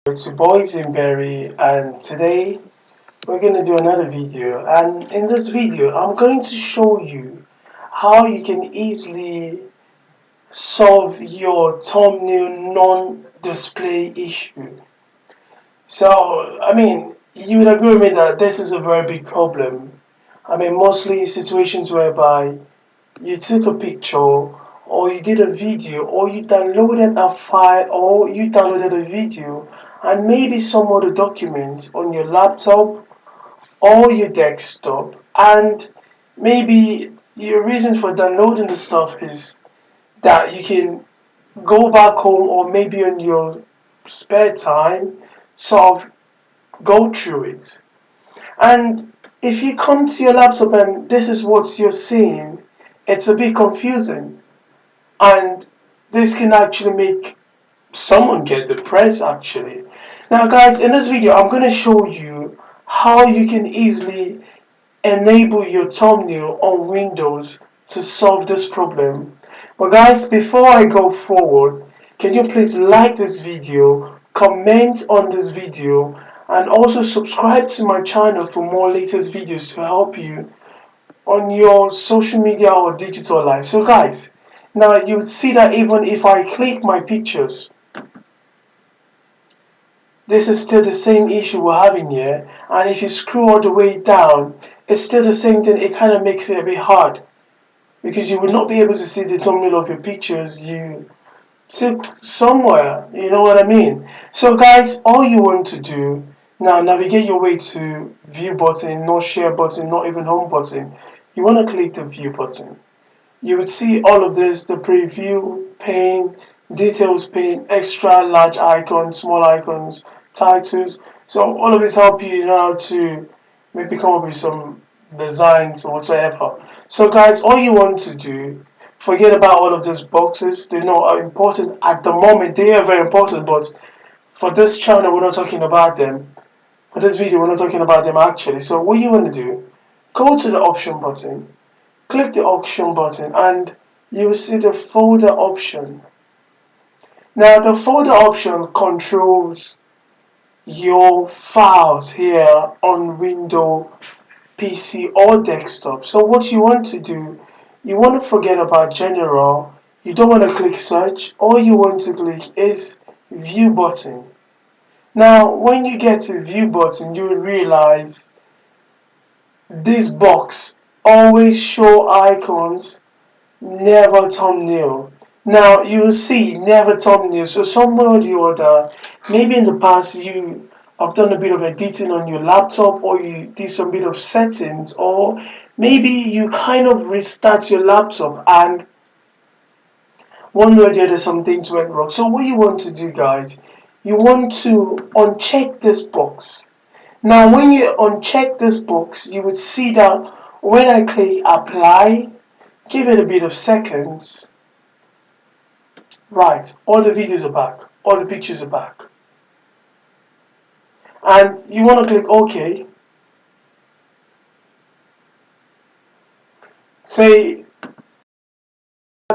It's your boy Zimberry, and today we're going to do another video. And in this video I'm going to show you how you can easily solve your thumbnail non-display issue. So you would agree with me that this is a very big problem. Mostly situations whereby you took a picture or you did a video or you downloaded a file or you downloaded a video and maybe some other document on your laptop or your desktop, and maybe your reason for downloading the stuff is that you can go back home or maybe on your spare time sort of go through it. And if you come to your laptop and this is what you're seeing, it's a bit confusing, and this can actually make someone get depressed actually. Now guys, in this video I'm going to show you how you can easily enable your thumbnail on Windows to solve this problem. But guys, before I go forward, can you please like this video, comment on this video, and also subscribe to my channel for more latest videos to help you on your social media or digital life. So guys, now you would see that even if I click my pictures, this is still the same issue we're having here, and if you scroll all the way down, it's still the same thing. It kind of makes it a bit hard because you would not be able to see the thumbnail of your pictures you took somewhere, you know what I mean? So guys, all you want to do now, navigate your way to view button, not share button, not even home button. You want to click the view button. You would see all of this: the preview pane, details pane, extra large icons, small icons, titles. So all of this help you know how to maybe come up with some designs or whatever. So guys, all you want to do, forget about all of these boxes. They're not important at the moment. They are very important, but for this channel we're not talking about them. For this video we're not talking about them actually. So what you want to do, go to the option button, click the option button, and you will see the folder option. Now the folder option controls your files here on Windows, PC or desktop. So what you want to do, you want to forget about general. You don't want to click search. All you want to click is view button. Now when you get to view button, you will realize this box always show icons, never thumbnail. Now you will see never thumbnail. So somewhere or the other, maybe in the past you have done a bit of editing on your laptop, or you did some bit of settings, or maybe you kind of restart your laptop and one way or the other some things went wrong. So what you want to do guys, you want to uncheck this box. Now when you uncheck this box, you would see that when I click apply, give it a bit of seconds. Right, all the videos are back, all the pictures are back. And you want to click OK. Say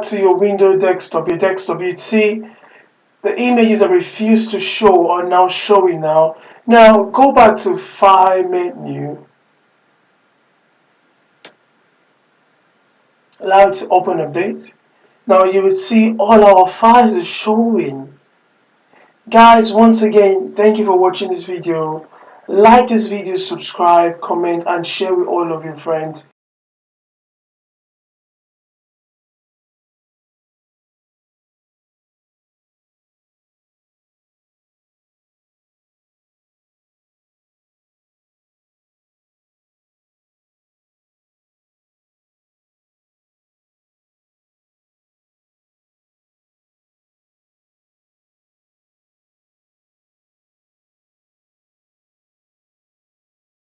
to your Windows desktop, you'd see the images that refuse to show are now showing now. Now go back to File menu. Allow it to open a bit. Now you will see all our files are showing. Guys, once again, thank you for watching this video. Like this video, subscribe, comment, and share with all of your friends.